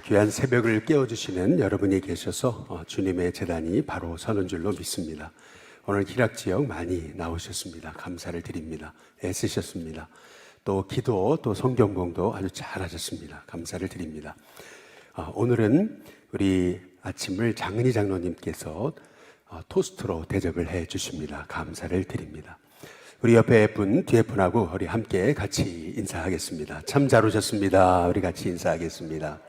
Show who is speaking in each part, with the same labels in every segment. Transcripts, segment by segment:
Speaker 1: 귀한 새벽을 깨워주시는 여러분이 계셔서 주님의 제단이 바로 서는 줄로 믿습니다. 오늘 기락지역 많이 나오셨습니다. 감사를 드립니다. 애쓰셨습니다. 또 기도, 또 성경공도 아주 잘하셨습니다. 감사를 드립니다. 오늘은 우리 아침을 장은희 장로님께서 토스트로 대접을 해 주십니다. 감사를 드립니다. 우리 옆에 분, 뒤에 분하고 우리 함께 같이 인사하겠습니다. 참 잘 오셨습니다. 우리 같이 인사하겠습니다.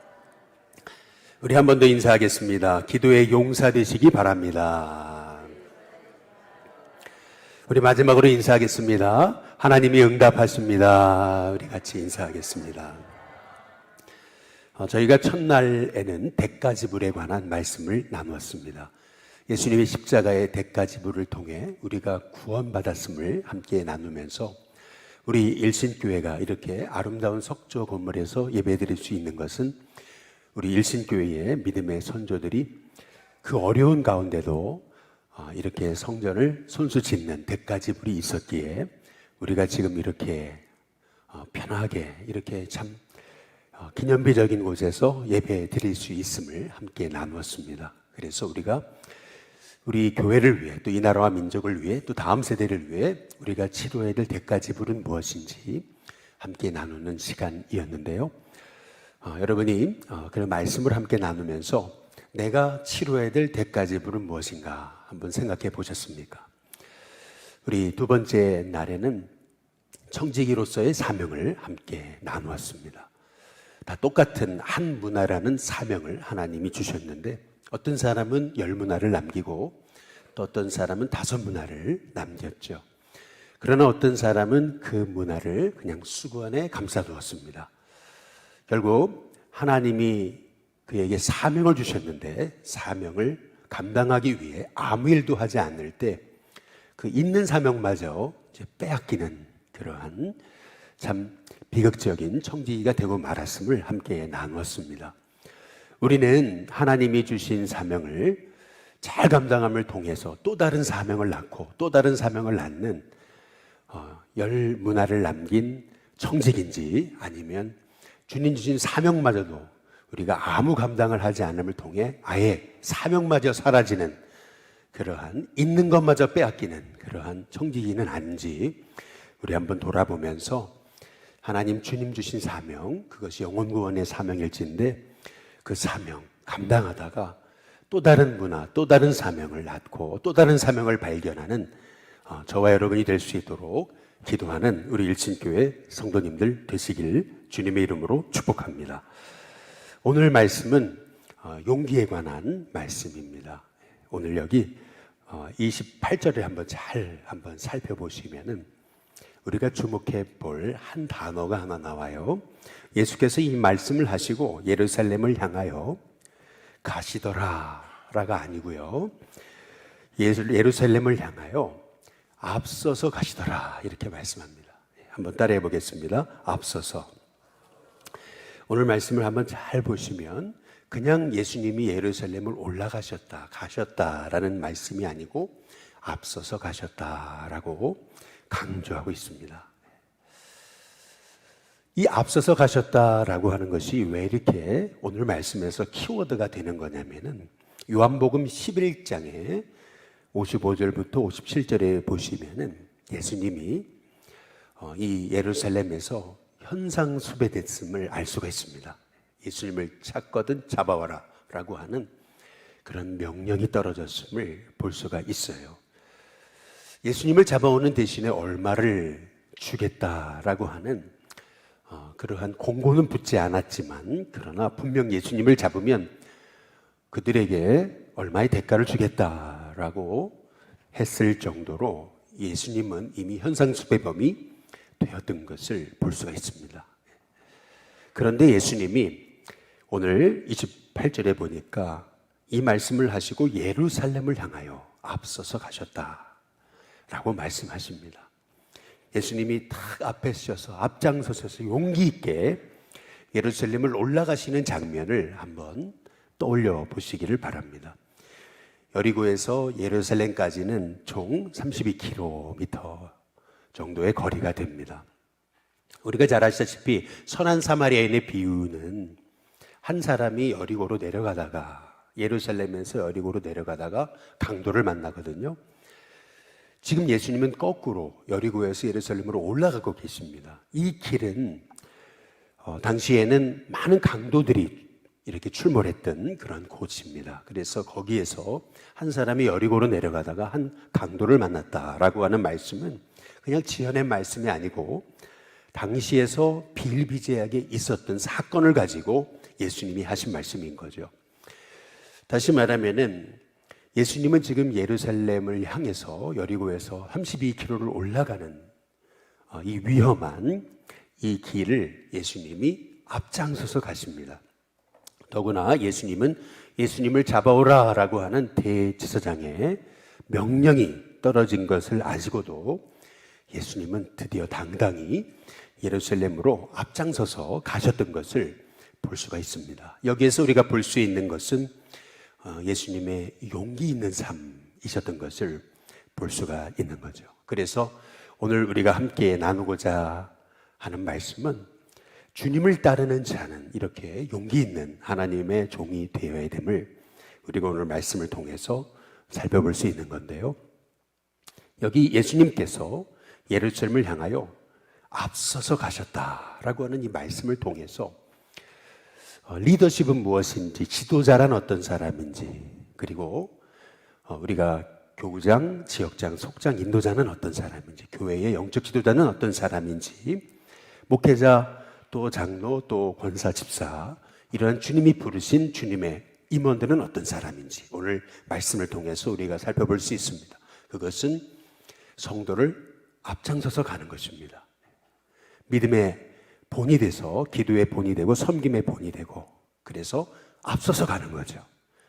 Speaker 1: 우리 한 번 더 인사하겠습니다. 기도의 용사 되시기 바랍니다. 우리 마지막으로 인사하겠습니다. 하나님이 응답하십니다. 우리 같이 인사하겠습니다. 저희가 첫날에는 대가지불에 관한 말씀을 나누었습니다. 예수님의 십자가의 대가지불을 통해 우리가 구원받았음을 함께 나누면서 우리 일신교회가 이렇게 아름다운 석조 건물에서 예배드릴 수 있는 것은 우리 일신교회의 믿음의 선조들이 그 어려운 가운데도 이렇게 성전을 손수 짓는 대가지불이 있었기에 우리가 지금 이렇게 편하게 이렇게 참 기념비적인 곳에서 예배 드릴 수 있음을 함께 나누었습니다. 그래서 우리가 우리 교회를 위해, 또 이 나라와 민족을 위해, 또 다음 세대를 위해 우리가 치료해야 될 대가지불은 무엇인지 함께 나누는 시간이었는데요. 여러분이 그런 말씀을 함께 나누면서 내가 치료해야 될 대가지불은 무엇인가 한번 생각해 보셨습니까? 우리 두 번째 날에는 청지기로서의 사명을 함께 나누었습니다. 다 똑같은 한 문화라는 사명을 하나님이 주셨는데 어떤 사람은 10문화를 남기고 또 어떤 사람은 5문화를 남겼죠. 그러나 어떤 사람은 그 문화를 그냥 수건에 감싸두었습니다. 결국 하나님이 그에게 사명을 주셨는데 사명을 감당하기 위해 아무 일도 하지 않을 때 그 있는 사명마저 이제 빼앗기는 그러한 참 비극적인 청지기가 되고 말았음을 함께 나누었습니다. 우리는 하나님이 주신 사명을 잘 감당함을 통해서 또 다른 사명을 낳고 또 다른 사명을 낳는 10문화를 남긴 청직인지 아니면 주님 주신 사명마저도 우리가 아무 감당을 하지 않음을 통해 아예 사명마저 사라지는 그러한 있는 것마저 빼앗기는 그러한 청지기는 아닌지 우리 한번 돌아보면서 하나님 주님 주신 사명, 그것이 영혼구원의 사명일지인데 그 사명 감당하다가 또 다른 문화, 또 다른 사명을 낳고 또 다른 사명을 발견하는 저와 여러분이 될 수 있도록 기도하는 우리 일신교회 성도님들 되시길 주님의 이름으로 축복합니다. 오늘 말씀은 용기에 관한 말씀입니다. 오늘 여기 28절에 한번 살펴보시면은 우리가 주목해 볼 한 단어가 하나 나와요. 예수께서 이 말씀을 하시고 예루살렘을 향하여 가시더라가 아니고요. 예루살렘을 향하여 앞서서 가시더라 이렇게 말씀합니다. 한번 따라해 보겠습니다. 앞서서. 오늘 말씀을 한번 잘 보시면 그냥 예수님이 예루살렘을 가셨다라는 말씀이 아니고 앞서서 가셨다라고 강조하고 있습니다. 이 앞서서 가셨다라고 하는 것이 왜 이렇게 오늘 말씀에서 키워드가 되는 거냐면은 요한복음 11장에 55절부터 57절에 보시면은 예수님이 이 예루살렘에서 현상수배됐음을 알 수가 있습니다. 예수님을 찾거든 잡아와라 라고 하는 그런 명령이 떨어졌음을 볼 수가 있어요. 예수님을 잡아오는 대신에 얼마를 주겠다라고 하는 그러한 공고는 붙지 않았지만 그러나 분명 예수님을 잡으면 그들에게 얼마의 대가를 주겠다라고 했을 정도로 예수님은 이미 현상수배범이 되었던 것을 볼 수가 있습니다. 그런데 예수님이 오늘 28절에 보니까 이 말씀을 하시고 예루살렘을 향하여 앞서서 가셨다라고 말씀하십니다. 예수님이 탁 앞에 서서 앞장서셔서 용기 있게 예루살렘을 올라가시는 장면을 한번 떠올려 보시기를 바랍니다. 여리고에서 예루살렘까지는 총 32km 정도의 거리가 됩니다. 우리가 잘 아시다시피 선한 사마리아인의 비유는 한 사람이 여리고로 내려가다가 예루살렘에서 여리고로 내려가다가 강도를 만나거든요. 지금 예수님은 거꾸로 여리고에서 예루살렘으로 올라가고 계십니다. 이 길은 당시에는 많은 강도들이 이렇게 출몰했던 그런 곳입니다. 그래서 거기에서 한 사람이 여리고로 내려가다가 한 강도를 만났다라고 하는 말씀은 그냥 지어낸 말씀이 아니고 당시에서 비일비재하게 있었던 사건을 가지고 예수님이 하신 말씀인 거죠. 다시 말하면은 예수님은 지금 예루살렘을 향해서 여리고에서 32km를 올라가는 이 위험한 이 길을 예수님이 앞장서서 가십니다. 더구나 예수님은 예수님을 잡아오라 라고 하는 대제사장의 명령이 떨어진 것을 아시고도 예수님은 드디어 당당히 예루살렘으로 앞장서서 가셨던 것을 볼 수가 있습니다. 여기에서 우리가 볼 수 있는 것은 예수님의 용기 있는 삶이셨던 것을 볼 수가 있는 거죠. 그래서 오늘 우리가 함께 나누고자 하는 말씀은 주님을 따르는 자는 이렇게 용기 있는 하나님의 종이 되어야 됨을 우리가 오늘 말씀을 통해서 살펴볼 수 있는 건데요. 여기 예수님께서 예루살렘을 향하여 앞서서 가셨다라고 하는 이 말씀을 통해서 리더십은 무엇인지, 지도자란 어떤 사람인지, 그리고 우리가 교구장, 지역장, 속장, 인도자는 어떤 사람인지, 교회의 영적 지도자는 어떤 사람인지, 목회자, 또 장로, 또 권사, 집사, 이러한 주님이 부르신 주님의 임원들은 어떤 사람인지 오늘 말씀을 통해서 우리가 살펴볼 수 있습니다. 그것은 성도를 앞장서서 가는 것입니다. 믿음의 본이 돼서 기도의 본이 되고 섬김의 본이 되고, 그래서 앞서서 가는 거죠.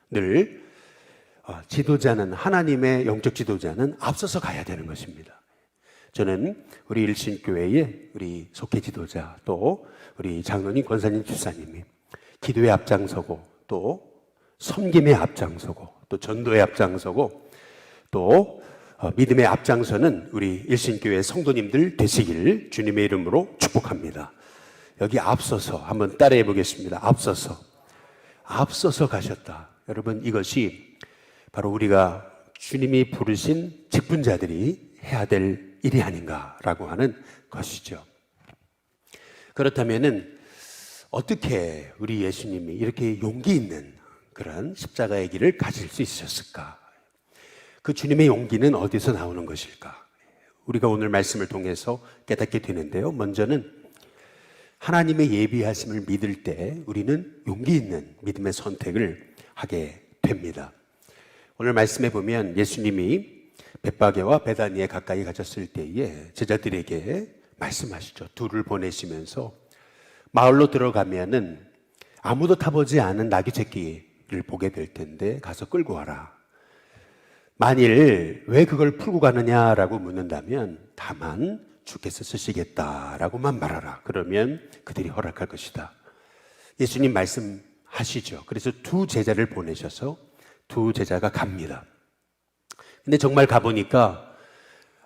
Speaker 1: 늘 지도자는, 하나님의 영적 지도자는 앞서서 가야 되는 것입니다. 저는 우리 일신교회의 우리 속회 지도자, 또 우리 장로님, 권사님, 집사님이 기도에 앞장서고, 또 섬김에 앞장서고, 또 전도에 앞장서고, 또 믿음의 앞장서는 우리 일신교회 성도님들 되시길 주님의 이름으로 축복합니다. 여기 앞서서 한번 따라해 보겠습니다. 앞서서 가셨다. 여러분, 이것이 바로 우리가 주님이 부르신 직분자들이 해야 될 일이 아닌가라고 하는 것이죠. 그렇다면은 어떻게 우리 예수님이 이렇게 용기 있는 그런 십자가의 길을 가질 수 있었을까? 그 주님의 용기는 어디서 나오는 것일까? 우리가 오늘 말씀을 통해서 깨닫게 되는데요. 먼저는 하나님의 예비하심을 믿을 때 우리는 용기 있는 믿음의 선택을 하게 됩니다. 오늘 말씀에 보면 예수님이 벳바게와 베다니에 가까이 가셨을 때에 제자들에게 말씀하시죠. 둘을 보내시면서 마을로 들어가면은 아무도 타보지 않은 나귀 새끼를 보게 될 텐데 가서 끌고 와라. 만일 왜 그걸 풀고 가느냐라고 묻는다면 다만 주께서 쓰시겠다라고만 말하라. 그러면 그들이 허락할 것이다. 예수님 말씀하시죠. 그래서 두 제자를 보내셔서 두 제자가 갑니다. 근데 정말 가보니까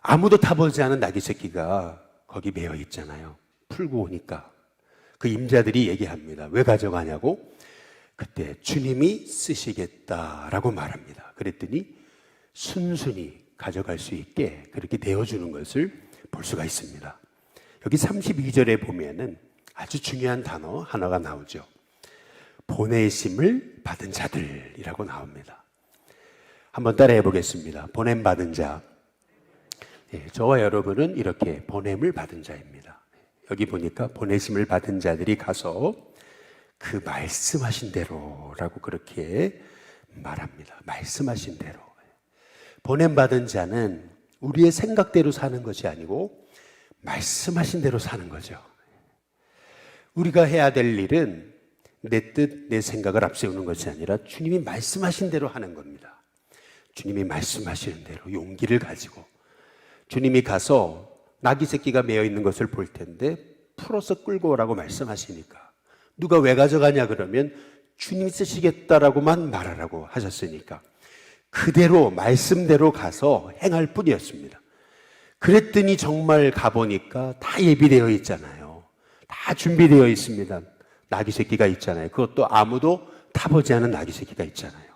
Speaker 1: 아무도 타보지 않은 나귀 새끼가 거기 매여 있잖아요. 풀고 오니까 그 임자들이 얘기합니다. 왜 가져가냐고? 그때 주님이 쓰시겠다라고 말합니다. 그랬더니 순순히 가져갈 수 있게 그렇게 내어주는 것을 볼 수가 있습니다. 여기 32절에 보면은 아주 중요한 단어 하나가 나오죠. 보내심을 받은 자들이라고 나옵니다. 한번 따라해 보겠습니다. 보냄받은 자. 저와 여러분은 이렇게 보냄을 받은 자입니다. 여기 보니까 보내심을 받은 자들이 가서 그 말씀하신 대로라고 그렇게 말합니다. 말씀하신 대로. 보냄받은 자는 우리의 생각대로 사는 것이 아니고 말씀하신 대로 사는 거죠. 우리가 해야 될 일은 내 뜻, 내 생각을 앞세우는 것이 아니라 주님이 말씀하신 대로 하는 겁니다. 주님이 말씀하시는 대로 용기를 가지고 주님이 가서 나귀 새끼가 매여 있는 것을 볼 텐데 풀어서 끌고 오라고 말씀하시니까 누가 왜 가져가냐 그러면 주님이 쓰시겠다라고만 말하라고 하셨으니까 그대로 말씀대로 가서 행할 뿐이었습니다. 그랬더니 정말 가보니까 다 예비되어 있잖아요. 다 준비되어 있습니다. 나귀 새끼가 있잖아요. 그것도 아무도 타보지 않은 나귀 새끼가 있잖아요.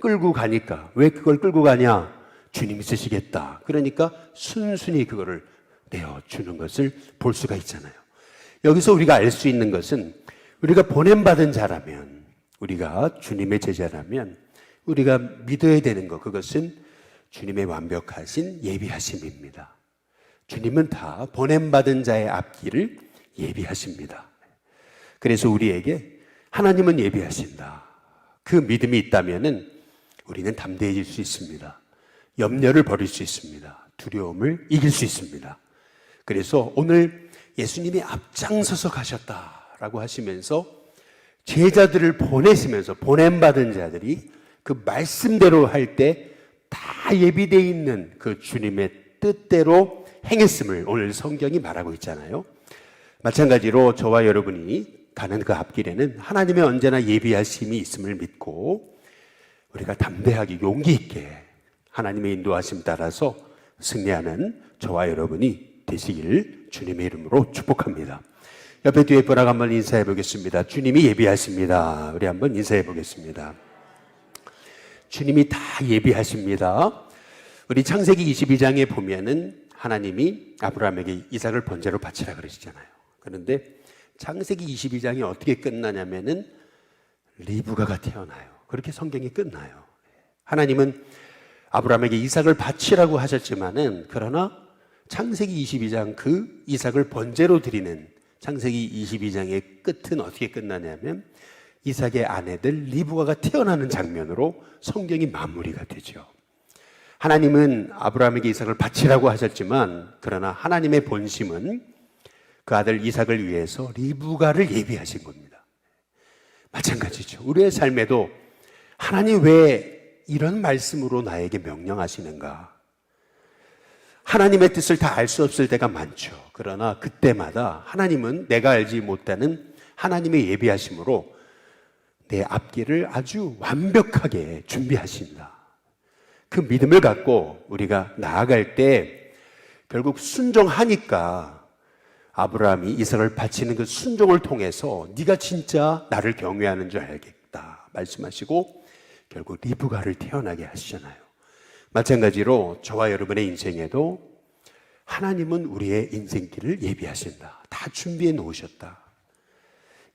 Speaker 1: 끌고 가니까, 왜 그걸 끌고 가냐? 주님이 쓰시겠다. 그러니까 순순히 그거를 내어주는 것을 볼 수가 있잖아요. 여기서 우리가 알 수 있는 것은 우리가 보냄받은 자라면, 우리가 주님의 제자라면 우리가 믿어야 되는 것, 그것은 주님의 완벽하신 예비하심입니다. 주님은 다 보냄받은 자의 앞길을 예비하십니다. 그래서 우리에게 하나님은 예비하신다. 그 믿음이 있다면 우리는 담대해질 수 있습니다. 염려를 버릴 수 있습니다. 두려움을 이길 수 있습니다. 그래서 오늘 예수님이 앞장서서 가셨다라고 하시면서 제자들을 보내시면서 보냄받은 자들이 그 말씀대로 할 때 다 예비되어 있는 그 주님의 뜻대로 행했음을 오늘 성경이 말하고 있잖아요. 마찬가지로 저와 여러분이 가는 그 앞길에는 하나님의 언제나 예비하심이 있음을 믿고 우리가 담대하게 용기 있게 하나님의 인도하심 따라서 승리하는 저와 여러분이 되시길 주님의 이름으로 축복합니다. 옆에 뒤에 분하고 한번 인사해 보겠습니다. 주님이 예비하십니다. 우리 한번 인사해 보겠습니다. 주님이 다 예비하십니다. 우리 창세기 22장에 보면은 하나님이 아브라함에게 이삭을 번제로 바치라 그러시잖아요. 그런데 창세기 22장이 어떻게 끝나냐면은 리브가가 태어나요. 그렇게 성경이 끝나요. 하나님은 아브라함에게 이삭을 바치라고 하셨지만은 그러나 창세기 22장 그 이삭을 번제로 드리는 창세기 22장의 끝은 어떻게 끝나냐면 이삭의 아내들 리브가가 태어나는 장면으로 성경이 마무리가 되죠. 하나님은 아브라함에게 이삭을 바치라고 하셨지만 그러나 하나님의 본심은 그 아들 이삭을 위해서 리브가를 예비하신 겁니다. 마찬가지죠. 우리의 삶에도 하나님 왜 이런 말씀으로 나에게 명령하시는가? 하나님의 뜻을 다 알 수 없을 때가 많죠. 그러나 그때마다 하나님은 내가 알지 못하는 하나님의 예비하심으로 내 앞길을 아주 완벽하게 준비하신다. 그 믿음을 갖고 우리가 나아갈 때 결국 순종하니까 아브라함이 이삭을 바치는 그 순종을 통해서 네가 진짜 나를 경외하는 줄 알겠다 말씀하시고 결국 리브가를 태어나게 하시잖아요. 마찬가지로 저와 여러분의 인생에도 하나님은 우리의 인생길을 예비하신다. 다 준비해 놓으셨다.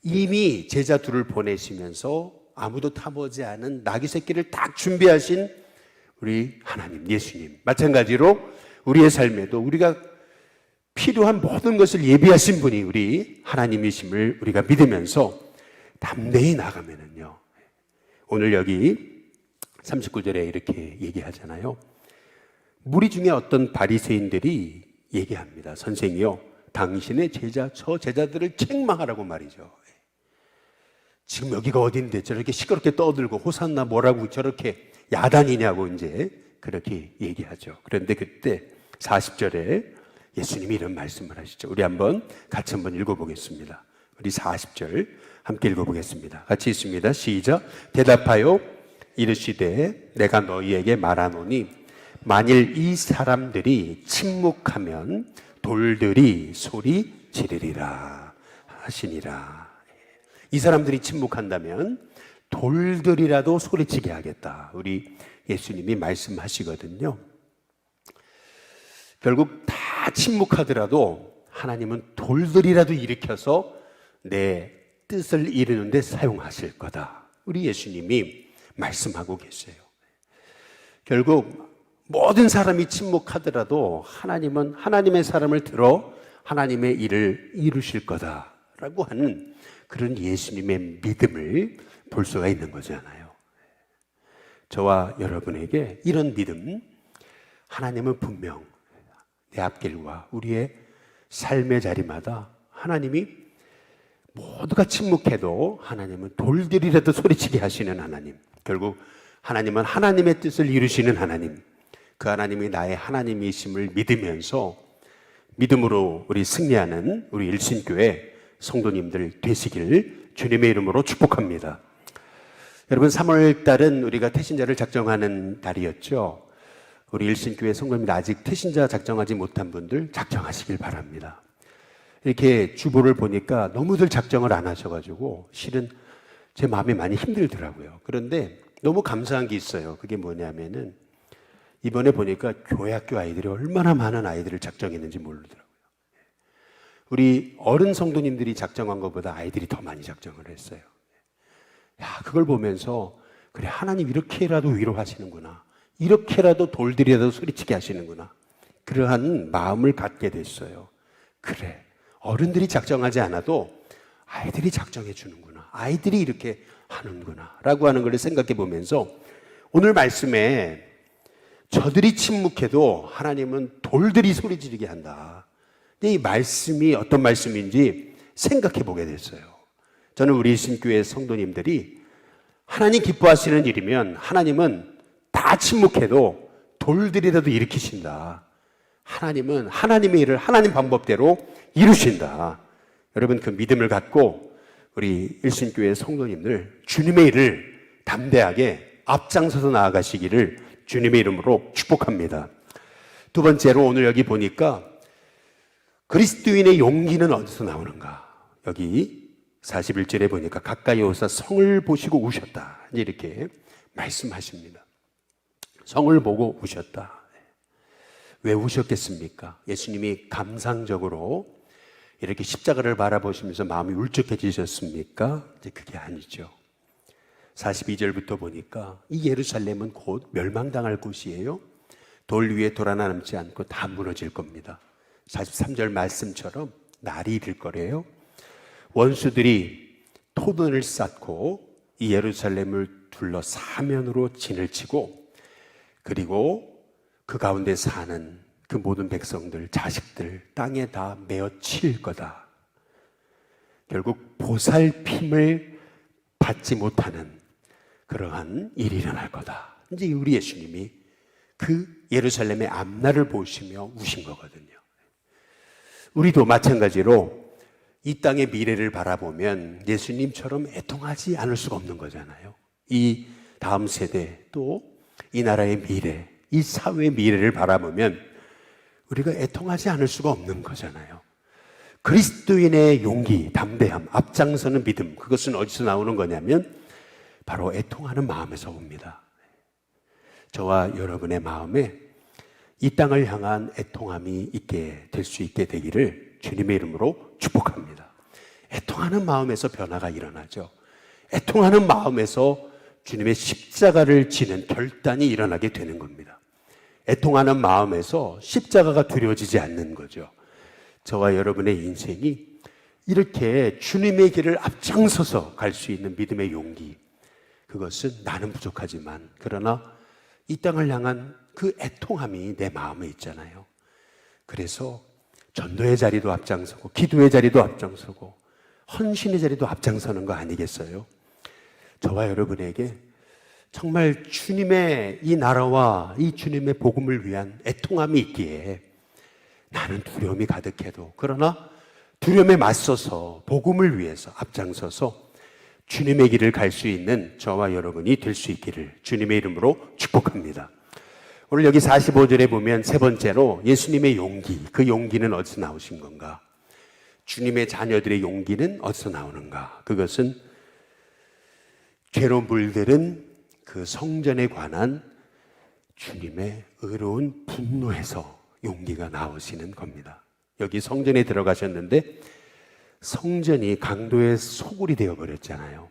Speaker 1: 이미 제자 둘을 보내시면서 아무도 타보지 않은 나귀 새끼를 딱 준비하신 우리 하나님, 예수님. 마찬가지로 우리의 삶에도 우리가 필요한 모든 것을 예비하신 분이 우리 하나님이심을 우리가 믿으면서 담대히 나가면은요. 오늘 여기 39절에 이렇게 얘기하잖아요. 무리 중에 어떤 바리새인들이 얘기합니다. 선생이요, 당신의 제자, 저 제자들을 책망하라고 말이죠. 지금 여기가 어딘데 저렇게 시끄럽게 떠들고 호산나 뭐라고 저렇게 야단이냐고 이제 그렇게 얘기하죠. 그런데 그때 40절에 예수님이 이런 말씀을 하시죠. 우리 같이 한번 읽어보겠습니다. 우리 40절 함께 읽어보겠습니다. 같이 있습니다. 시작. 대답하여 이르시되 내가 너희에게 말하노니 만일 이 사람들이 침묵하면 돌들이 소리 지르리라 하시니라. 이 사람들이 침묵한다면 돌들이라도 소리치게 하겠다. 우리 예수님이 말씀하시거든요. 결국 다 침묵하더라도 하나님은 돌들이라도 일으켜서 내 뜻을 이루는 데 사용하실 거다. 우리 예수님이 말씀하고 계세요. 결국 모든 사람이 침묵하더라도 하나님은 하나님의 사람을 들어 하나님의 일을 이루실 거다라고 하는 그런 예수님의 믿음을 볼 수가 있는 거잖아요. 저와 여러분에게 이런 믿음, 하나님은 분명 내 앞길과 우리의 삶의 자리마다 하나님이 모두가 침묵해도 하나님은 돌들이라도 소리치게 하시는 하나님, 결국 하나님은 하나님의 뜻을 이루시는 하나님, 그 하나님이 나의 하나님이심을 믿으면서 믿음으로 우리 승리하는 우리 일신교회 성도님들 되시길 주님의 이름으로 축복합니다. 여러분, 3월 달은 우리가 태신자를 작정하는 달이었죠. 우리 일신교회 성도님들 아직 태신자 작정하지 못한 분들 작정하시길 바랍니다. 이렇게 주보를 보니까 너무들 작정을 안 하셔가지고 실은 제 마음이 많이 힘들더라고요. 그런데 너무 감사한 게 있어요. 그게 뭐냐면은 이번에 보니까 교회학교 아이들이 얼마나 많은 아이들을 작정했는지 모르더라고요. 우리 어른 성도님들이 작정한 것보다 아이들이 더 많이 작정을 했어요. 야, 그걸 보면서 그래, 하나님 이렇게라도 위로하시는구나. 이렇게라도 돌들이라도 소리치게 하시는구나. 그러한 마음을 갖게 됐어요. 그래, 어른들이 작정하지 않아도 아이들이 작정해 주는구나. 아이들이 이렇게 하는구나 라고 하는 걸 생각해 보면서 오늘 말씀에 저들이 침묵해도 하나님은 돌들이 소리 지르게 한다. 근데 이 말씀이 어떤 말씀인지 생각해 보게 됐어요. 저는 우리 신교회 성도님들이 하나님 기뻐하시는 일이면 하나님은 다 침묵해도 돌들이라도 일으키신다. 하나님은 하나님의 일을 하나님 방법대로 이루신다. 여러분 그 믿음을 갖고 우리 일신교회 성도님들 주님의 일을 담대하게 앞장서서 나아가시기를 주님의 이름으로 축복합니다. 두 번째로 오늘 여기 보니까 그리스도인의 용기는 어디서 나오는가? 여기 41절에 보니까 가까이 오사 성을 보시고 우셨다. 이렇게 말씀하십니다. 성을 보고 우셨다. 왜 우셨겠습니까? 예수님이 감상적으로 이렇게 십자가를 바라보시면서 마음이 울적해지셨습니까? 이제 그게 아니죠. 42절부터 보니까 이 예루살렘은 곧 멸망당할 곳이에요. 돌 위에 돌 하나 남지 않고 다 무너질 겁니다. 43절 말씀처럼 날이 이를 거래요. 원수들이 토둔을 쌓고 이 예루살렘을 둘러 사면으로 진을 치고 그리고 그 가운데 사는 그 모든 백성들, 자식들 땅에 다 메어 칠 거다. 결국 보살핌을 받지 못하는 그러한 일이 일어날 거다. 이제 우리 예수님이 그 예루살렘의 앞날을 보시며 우신 거거든요. 우리도 마찬가지로 이 땅의 미래를 바라보면 예수님처럼 애통하지 않을 수가 없는 거잖아요. 이 다음 세대 또 이 나라의 미래, 이 사회의 미래를 바라보면 우리가 애통하지 않을 수가 없는 거잖아요. 그리스도인의 용기, 담대함, 앞장서는 믿음, 그것은 어디서 나오는 거냐면 바로 애통하는 마음에서 옵니다. 저와 여러분의 마음에 이 땅을 향한 애통함이 있게 될 수 있게 되기를 주님의 이름으로 축복합니다. 애통하는 마음에서 변화가 일어나죠. 애통하는 마음에서 주님의 십자가를 지는 결단이 일어나게 되는 겁니다. 애통하는 마음에서 십자가가 두려워지지 않는 거죠. 저와 여러분의 인생이 이렇게 주님의 길을 앞장서서 갈 수 있는 믿음의 용기, 그것은 나는 부족하지만 그러나 이 땅을 향한 그 애통함이 내 마음에 있잖아요. 그래서 전도의 자리도 앞장서고 기도의 자리도 앞장서고 헌신의 자리도 앞장서는 거 아니겠어요? 저와 여러분에게 정말 주님의 이 나라와 이 주님의 복음을 위한 애통함이 있기에 나는 두려움이 가득해도 그러나 두려움에 맞서서 복음을 위해서 앞장서서 주님의 길을 갈 수 있는 저와 여러분이 될 수 있기를 주님의 이름으로 축복합니다. 오늘 여기 45절에 보면 세 번째로 예수님의 용기, 그 용기는 어디서 나오신 건가? 주님의 자녀들의 용기는 어디서 나오는가? 그것은 죄로 물들은 그 성전에 관한 주님의 의로운 분노에서 용기가 나오시는 겁니다. 여기 성전에 들어가셨는데 성전이 강도의 소굴이 되어버렸잖아요.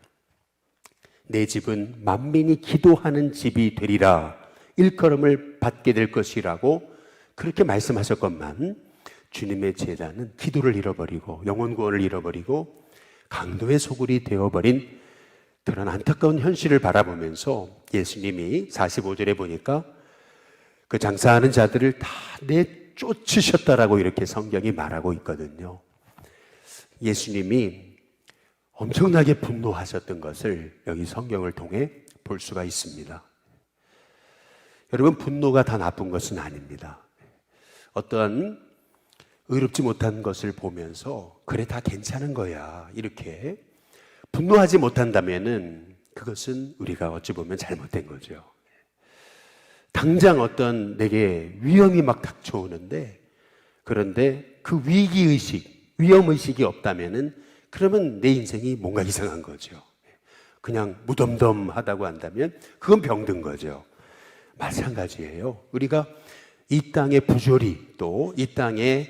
Speaker 1: 내 집은 만민이 기도하는 집이 되리라, 일컬음을 받게 될 것이라고 그렇게 말씀하셨건만 주님의 제자는 기도를 잃어버리고 영혼 구원을 잃어버리고 강도의 소굴이 되어버린 그런 안타까운 현실을 바라보면서 예수님이 45절에 보니까 그 장사하는 자들을 다 내쫓으셨다라고 이렇게 성경이 말하고 있거든요. 예수님이 엄청나게 분노하셨던 것을 여기 성경을 통해 볼 수가 있습니다. 여러분, 분노가 다 나쁜 것은 아닙니다. 어떠한 의롭지 못한 것을 보면서 그래 다 괜찮은 거야 이렇게 분노하지 못한다면은 그것은 우리가 어찌 보면 잘못된 거죠. 당장 어떤 내게 위험이 막 닥쳐오는데 그런데 그 위기의식, 위험의식이 없다면은 그러면 내 인생이 뭔가 이상한 거죠. 그냥 무덤덤하다고 한다면 그건 병든 거죠. 마찬가지예요. 우리가 이 땅의 부조리, 또 이 땅에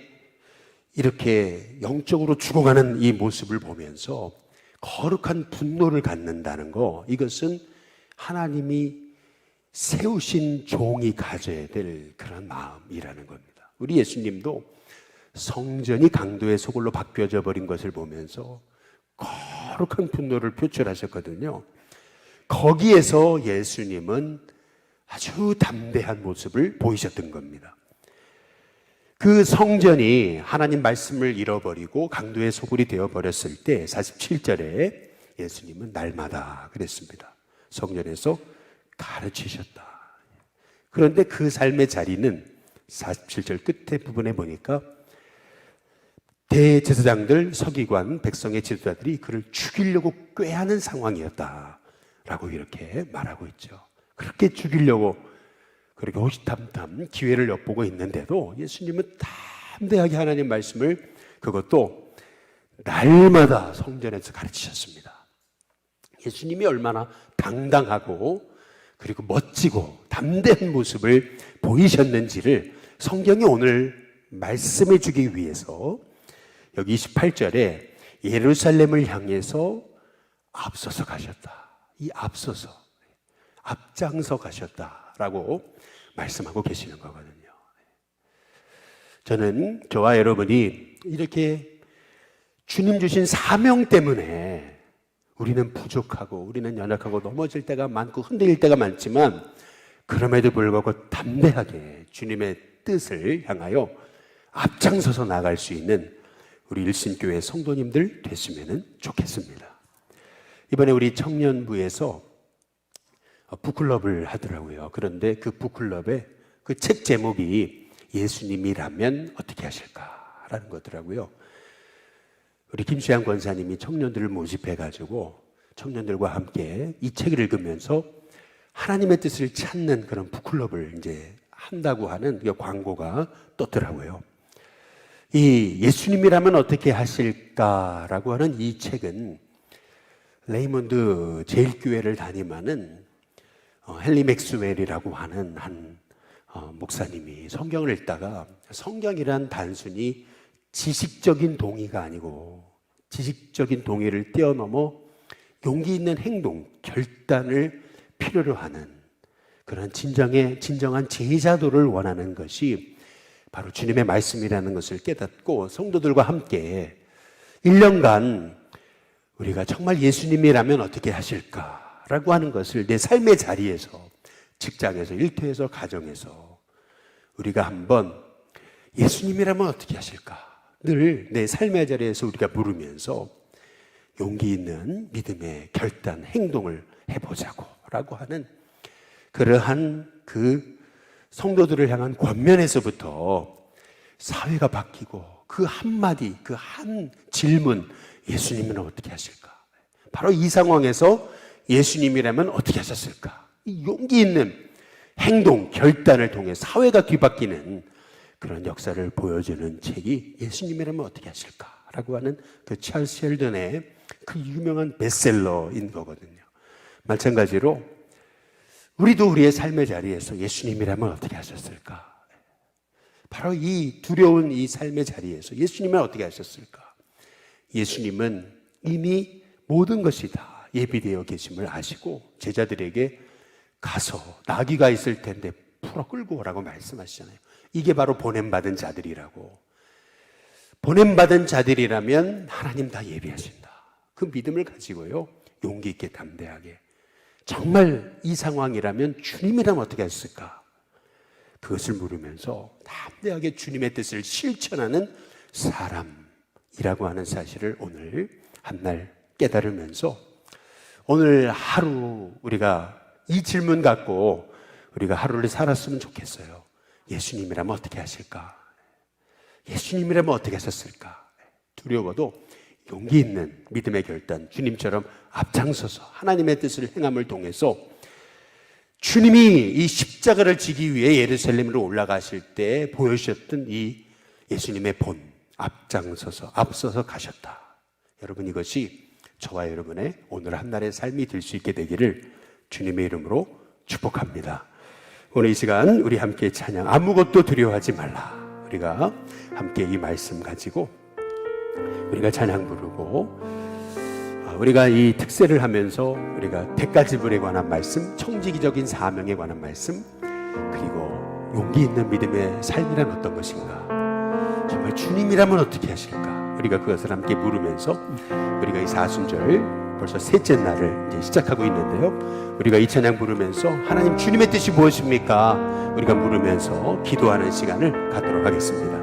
Speaker 1: 이렇게 영적으로 죽어가는 이 모습을 보면서 거룩한 분노를 갖는다는 거, 이것은 하나님이 세우신 종이 가져야 될 그런 마음이라는 겁니다. 우리 예수님도 성전이 강도의 소굴로 바뀌어져 버린 것을 보면서 거룩한 분노를 표출하셨거든요. 거기에서 예수님은 아주 담대한 모습을 보이셨던 겁니다. 그 성전이 하나님 말씀을 잃어버리고 강도의 소굴이 되어버렸을 때 47절에 예수님은 날마다 그랬습니다. 성전에서 가르치셨다. 그런데 그 삶의 자리는 47절 끝에 부분에 보니까 대제사장들, 서기관, 백성의 지도자들이 그를 죽이려고 꾀하는 상황이었다라고 이렇게 말하고 있죠. 그렇게 죽이려고 그렇게 호시탐탐 기회를 엿보고 있는데도 예수님은 담대하게 하나님 말씀을, 그것도 날마다 성전에서 가르치셨습니다. 예수님이 얼마나 당당하고 그리고 멋지고 담대한 모습을 보이셨는지를 성경이 오늘 말씀해 주기 위해서 여기 28절에 예루살렘을 향해서 앞서서 가셨다. 이 앞장서 가셨다라고 말씀하고 계시는 거거든요. 저는 저와 여러분이 이렇게 주님 주신 사명 때문에 우리는 부족하고 우리는 연약하고 넘어질 때가 많고 흔들릴 때가 많지만, 그럼에도 불구하고 담대하게 주님의 뜻을 향하여 앞장서서 나갈 수 있는 우리 일신교회 성도님들 됐으면 좋겠습니다. 이번에 우리 청년부에서 북클럽을 하더라고요. 그런데 그 북클럽의 그 책 제목이 예수님이라면 어떻게 하실까라는 거더라고요. 우리 김수양 권사님이 청년들을 모집해가지고 청년들과 함께 이 책을 읽으면서 하나님의 뜻을 찾는 그런 북클럽을 이제 한다고 하는 광고가 떴더라고요. 이 예수님이라면 어떻게 하실까라고 하는 이 책은 레이몬드 제일교회를 담임하는 헨리 맥스웰이라고 하는 한 목사님이 성경을 읽다가, 성경이란 단순히 지식적인 동의가 아니고 지식적인 동의를 뛰어넘어 용기 있는 행동, 결단을 필요로 하는 그런 진정한 제자도를 원하는 것이 바로 주님의 말씀이라는 것을 깨닫고 성도들과 함께 1년간 우리가 정말 예수님이라면 어떻게 하실까라고 하는 것을 내 삶의 자리에서, 직장에서, 일터에서, 가정에서 우리가 한번 예수님이라면 어떻게 하실까 늘 내 삶의 자리에서 우리가 물으면서 용기 있는 믿음의 결단, 행동을 해보자고 라고 하는 그러한 그 성도들을 향한 권면에서부터 사회가 바뀌고, 그 한마디, 그 한 질문, 예수님은 어떻게 하실까? 바로 이 상황에서 예수님이라면 어떻게 하셨을까? 이 용기 있는 행동, 결단을 통해 사회가 뒤바뀌는 그런 역사를 보여주는 책이 예수님이라면 어떻게 하실까라고 하는 그 찰스 셸던의 그 유명한 베스트셀러인 거거든요. 마찬가지로 우리도 우리의 삶의 자리에서 예수님이라면 어떻게 하셨을까? 바로 이 두려운 이 삶의 자리에서 예수님은 어떻게 하셨을까? 예수님은 이미 모든 것이 다 예비되어 계심을 아시고 제자들에게 가서 나귀가 있을 텐데 풀어 끌고 오라고 말씀하시잖아요. 이게 바로 보냄받은 자들이라고. 보냄받은 자들이라면 하나님 다 예비하신다. 그 믿음을 가지고요, 용기 있게 담대하게, 정말 이 상황이라면 주님이라면 어떻게 했을까? 그것을 물으면서 담대하게 주님의 뜻을 실천하는 사람이라고 하는 사실을 오늘 한날 깨달으면서, 오늘 하루 우리가 이 질문 갖고 우리가 하루를 살았으면 좋겠어요. 예수님이라면 어떻게 하실까? 예수님이라면 어떻게 하셨을까? 두려워도 용기 있는 믿음의 결단, 주님처럼 앞장서서 하나님의 뜻을 행함을 통해서 주님이 이 십자가를 지기 위해 예루살렘으로 올라가실 때 보여주셨던 이 예수님의 본, 앞장서서 앞서서 가셨다. 여러분, 이것이 저와 여러분의 오늘 한 날의 삶이 될 수 있게 되기를 주님의 이름으로 축복합니다. 오늘 이 시간 우리 함께 찬양, 아무것도 두려워하지 말라. 우리가 함께 이 말씀 가지고 우리가 찬양 부르고, 우리가 이 특세를 하면서 우리가 대가지불에 관한 말씀, 청지기적인 사명에 관한 말씀, 그리고 용기 있는 믿음의 삶이란 어떤 것인가, 정말 주님이라면 어떻게 하실까, 우리가 그것을 함께 물으면서 우리가 이 사순절 벌써 셋째 날을 이제 시작하고 있는데요, 우리가 이 찬양 부르면서 하나님 주님의 뜻이 무엇입니까? 우리가 물으면서 기도하는 시간을 갖도록 하겠습니다.